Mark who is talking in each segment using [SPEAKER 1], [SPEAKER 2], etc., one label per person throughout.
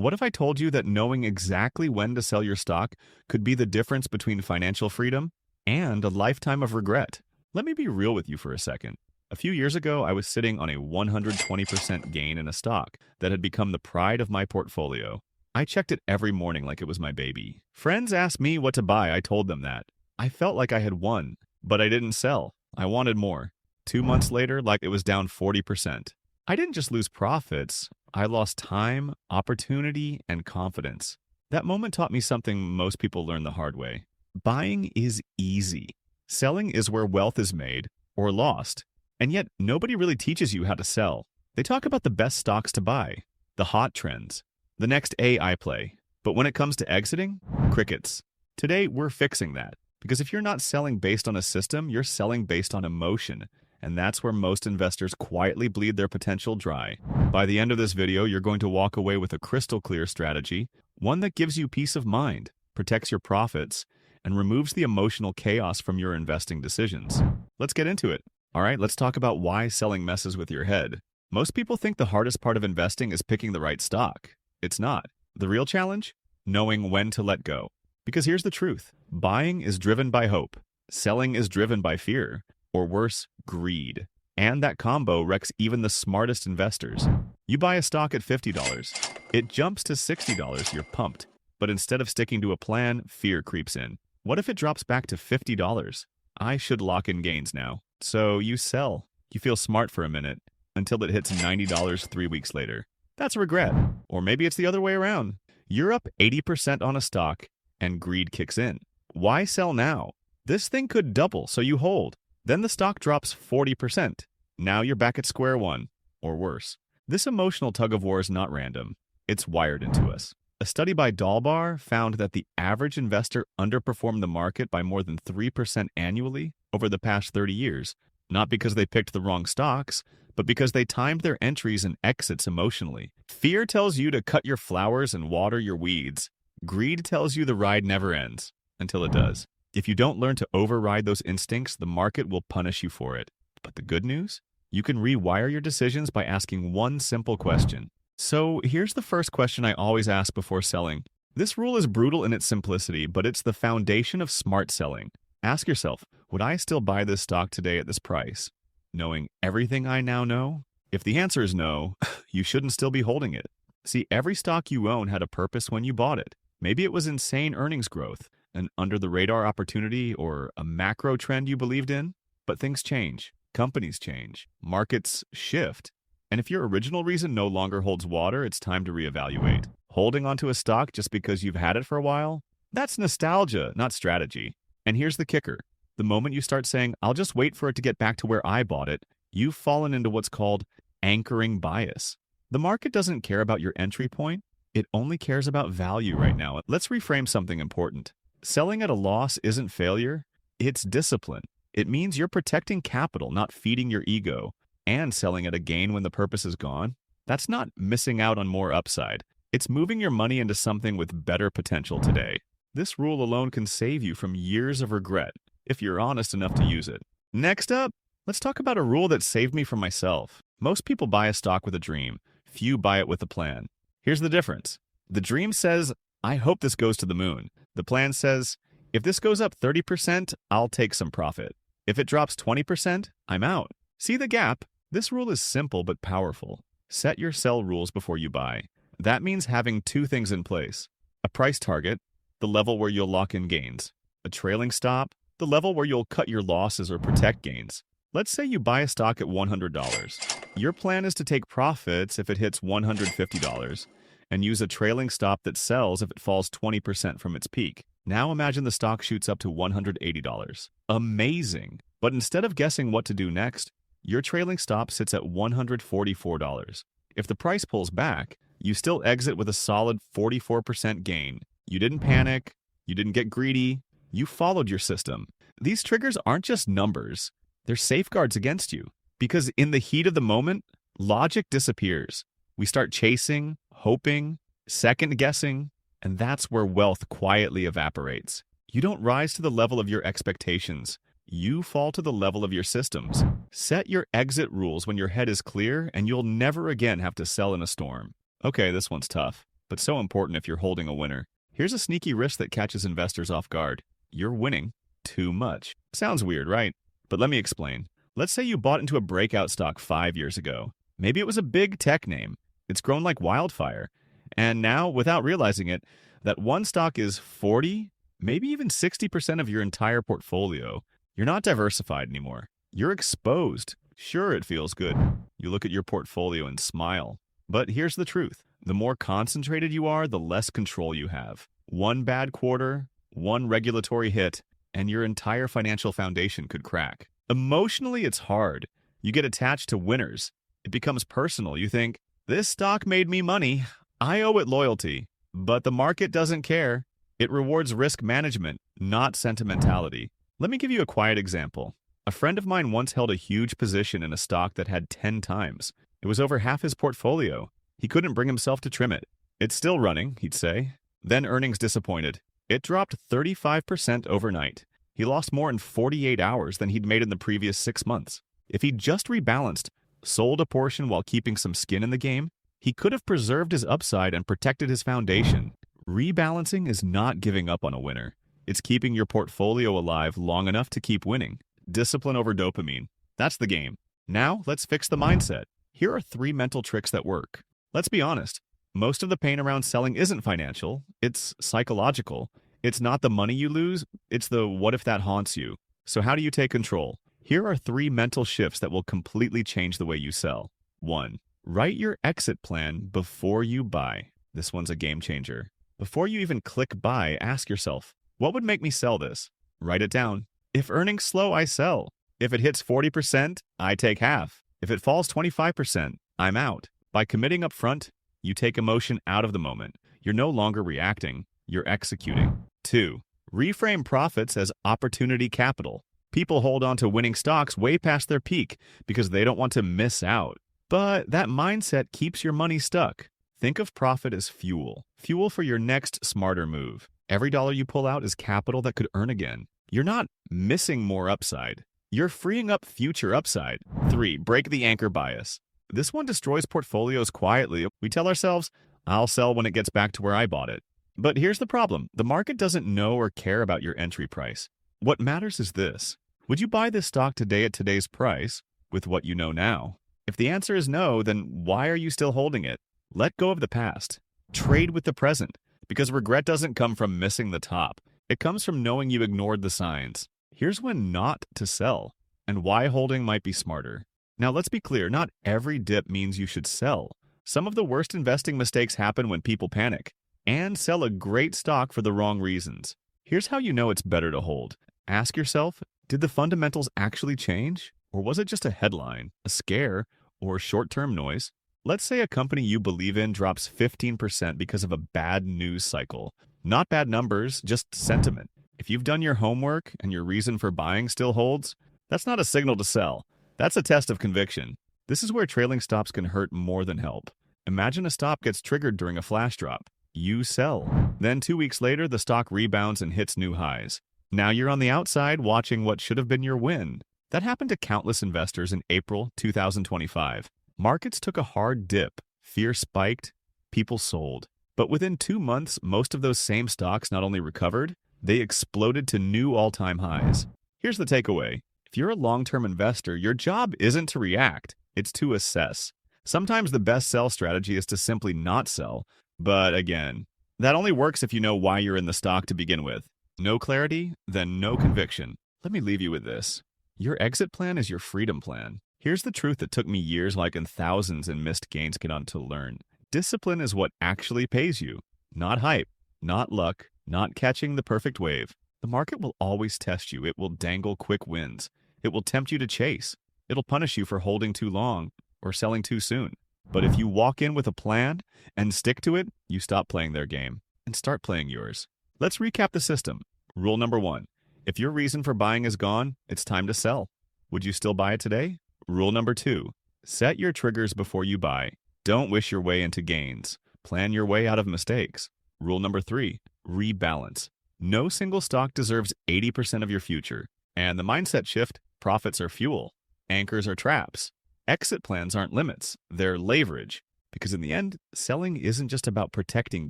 [SPEAKER 1] What if I told you that knowing exactly when to sell your stock could be the difference between financial freedom and a lifetime of regret? Let me be real with you for a second. A few years ago, I was sitting on a 120% gain in a stock that had become the pride of my portfolio. I checked it every morning like it was my baby. Friends asked me what to buy, I told them that. I felt like I had won, but I didn't sell. I wanted more. 2 months later, like it was down 40%. I didn't just lose profits, I lost time, opportunity, and confidence. That moment taught me something most people learn the hard way. Buying is easy. Selling is where wealth is made or lost. And yet, nobody really teaches you how to sell. They talk about the best stocks to buy, the hot trends, the next AI play. But when it comes to exiting, crickets. Today, we're fixing that. Because if you're not selling based on a system, you're selling based on emotion. And that's where most investors quietly bleed their potential dry. By the end of this video, you're going to walk away with a crystal clear strategy, one that gives you peace of mind, protects your profits, and removes the emotional chaos from your investing decisions. Let's get into it. All right, let's talk about why selling messes with your head. Most people think the hardest part of investing is picking the right stock. It's not. The real challenge? Knowing when to let go. Because here's the truth. Buying is driven by hope. Selling is driven by fear. Or worse, greed. And that combo wrecks even the smartest investors. You buy a stock at $50. It jumps to $60, you're pumped. But instead of sticking to a plan, fear creeps in. What if it drops back to $50? I should lock in gains now. So you sell. You feel smart for a minute until it hits $90 3 weeks later. That's regret. Or maybe it's the other way around. You're up 80% on a stock and greed kicks in. Why sell now? This thing could double, so you hold. Then the stock drops 40%. Now you're back at square one, or worse. This emotional tug of war is not random. It's wired into us. A study by Dalbar found that the average investor underperformed the market by more than 3% annually over the past 30 years, not because they picked the wrong stocks, but because they timed their entries and exits emotionally. Fear tells you to cut your flowers and water your weeds. Greed tells you the ride never ends, until it does. If you don't learn to override those instincts, the market will punish you for it. But the good news? You can rewire your decisions by asking one simple question. So here's the first question I always ask before selling. This rule is brutal in its simplicity, but it's the foundation of smart selling. Ask yourself, would I still buy this stock today at this price? Knowing everything I now know? If the answer is no, you shouldn't still be holding it. See, every stock you own had a purpose when you bought it. Maybe it was insane earnings growth, an under-the-radar opportunity, or a macro trend you believed in. But things change. Companies change. Markets shift. And if your original reason no longer holds water, it's time to reevaluate. Holding onto a stock just because you've had it for a while? That's nostalgia, not strategy. And here's the kicker. The moment you start saying, I'll just wait for it to get back to where I bought it, you've fallen into what's called anchoring bias. The market doesn't care about your entry point. It only cares about value right now. Let's reframe something important. Selling at a loss isn't failure. It's discipline. It means you're protecting capital, not feeding your ego. And selling at a gain when the purpose is gone, that's not missing out on more upside. It's moving your money into something with better potential today. This rule alone can save you from years of regret if you're honest enough to use it. Next up, let's talk about a rule that saved me from myself. Most people buy a stock with a dream. Few buy it with a plan. Here's the difference. The dream says, I hope this goes to the moon. The plan says, if this goes up 30%, I'll take some profit. If it drops 20%, I'm out. See the gap? This rule is simple but powerful. Set your sell rules before you buy. That means having two things in place. A price target, the level where you'll lock in gains. A trailing stop, the level where you'll cut your losses or protect gains. Let's say you buy a stock at $100. Your plan is to take profits if it hits $150 and use a trailing stop that sells if it falls 20% from its peak. Now imagine the stock shoots up to $180. Amazing! But instead of guessing what to do next, your trailing stop sits at $144. If the price pulls back, you still exit with a solid 44% gain. You didn't panic, you didn't get greedy, you followed your system. These triggers aren't just numbers, they're safeguards against you. Because in the heat of the moment, logic disappears. We start chasing, hoping, second-guessing, and that's where wealth quietly evaporates. You don't rise to the level of your expectations. You fall to the level of your systems. Set your exit rules when your head is clear, and you'll never again have to sell in a storm. Okay, this one's tough. but so important if you're holding a winner. Here's a sneaky risk that catches investors off guard. You're winning too much. Sounds weird, right? But let me explain. Let's say you bought into a breakout stock 5 years ago. Maybe it was a big tech name. It's grown like wildfire. And now, without realizing it, that one stock is 40, maybe even 60% of your entire portfolio. You're not diversified anymore. You're exposed. Sure, it feels good. You look at your portfolio and smile. But here's the truth. The more concentrated you are, the less control you have. One bad quarter, one regulatory hit, and your entire financial foundation could crack. Emotionally, it's hard. You get attached to winners. It becomes personal. You think, this stock made me money. I owe it loyalty. But the market doesn't care. It rewards risk management, not sentimentality. Let me give you a quiet example. A friend of mine once held a huge position in a stock that had 10 times. It was over half his portfolio. He couldn't bring himself to trim it. It's still running, he'd say. Then earnings disappointed. It dropped 35% overnight. He lost more in 48 hours than he'd made in the previous 6 months. If he'd just rebalanced, sold a portion while keeping some skin in the game, he could have preserved his upside and protected his foundation. Rebalancing is not giving up on a winner. It's keeping your portfolio alive long enough to keep winning. Discipline over dopamine. That's the game. Now, let's fix the mindset. Here are 3 mental tricks that work. Let's be honest. Most of the pain around selling isn't financial. It's psychological. It's not the money you lose. It's the what if that haunts you. So how do you take control? Here are 3 mental shifts that will completely change the way you sell. 1. Write your exit plan before you buy. This one's a game changer. Before you even click buy, ask yourself, what would make me sell this? Write it down. If earnings slow, I sell. If it hits 40%, I take half. If it falls 25%, I'm out. By committing up front, you take emotion out of the moment. You're no longer reacting, you're executing. 2. Reframe profits as opportunity capital. People hold on to winning stocks way past their peak because they don't want to miss out. But that mindset keeps your money stuck. Think of profit as fuel. Fuel for your next smarter move. Every dollar you pull out is capital that could earn again. You're not missing more upside. You're freeing up future upside. 3. Break the anchor bias. This one destroys portfolios quietly. We tell ourselves, I'll sell when it gets back to where I bought it. But here's the problem. The market doesn't know or care about your entry price. What matters is this. Would you buy this stock today at today's price with what you know now? If the answer is no, then why are you still holding it? Let go of the past. Trade with the present. Because regret doesn't come from missing the top. It comes from knowing you ignored the signs. Here's when not to sell, and why holding might be smarter. Now let's be clear, not every dip means you should sell. Some of the worst investing mistakes happen when people panic and sell a great stock for the wrong reasons. Here's how you know it's better to hold. Ask yourself, did the fundamentals actually change? Or was it just a headline, a scare, or short-term noise? Let's say a company you believe in drops 15% because of a bad news cycle. Not bad numbers, just sentiment. If you've done your homework and your reason for buying still holds, that's not a signal to sell. That's a test of conviction. This is where trailing stops can hurt more than help. Imagine a stop gets triggered during a flash drop. You sell. Then 2 weeks later, the stock rebounds and hits new highs. Now you're on the outside watching what should have been your win. That happened to countless investors in April 2025. Markets took a hard dip. Fear spiked. People sold. But within 2 months, most of those same stocks not only recovered, they exploded to new all-time highs. Here's the takeaway. If you're a long-term investor, your job isn't to react, it's to assess. Sometimes the best sell strategy is to simply not sell. But again, that only works if you know why you're in the stock to begin with. No clarity, then no conviction. Let me leave you with this. Your exit plan is your freedom plan. Here's the truth that took me years, like in thousands in missed gains, get on to learn. Discipline is what actually pays you. Not hype, not luck, not catching the perfect wave. The market will always test you. It will dangle quick wins. It will tempt you to chase. It'll punish you for holding too long or selling too soon. But if you walk in with a plan and stick to it, you stop playing their game and start playing yours. Let's recap the system. Rule number 1. If your reason for buying is gone, it's time to sell. Would you still buy it today? Rule number 2. Set your triggers before you buy. Don't wish your way into gains. Plan your way out of mistakes. Rule number 3. Rebalance. No single stock deserves 80% of your future. And the mindset shift, profits are fuel. Anchors are traps. Exit plans aren't limits. They're leverage. Because in the end, selling isn't just about protecting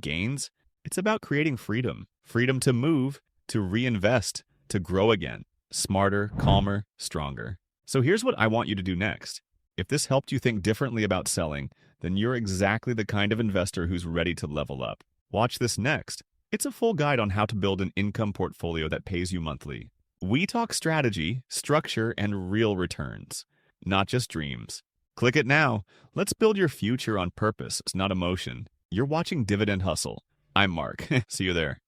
[SPEAKER 1] gains, it's about creating freedom. Freedom to move, to reinvest, to grow again. Smarter, calmer, stronger. So here's what I want you to do next. If this helped you think differently about selling, then you're exactly the kind of investor who's ready to level up. Watch this next. It's a full guide on how to build an income portfolio that pays you monthly. We talk strategy, structure, and real returns, not just dreams. Click it now. Let's build your future on purpose, not emotion. You're watching Dividend Hustle. I'm Mark. See you there.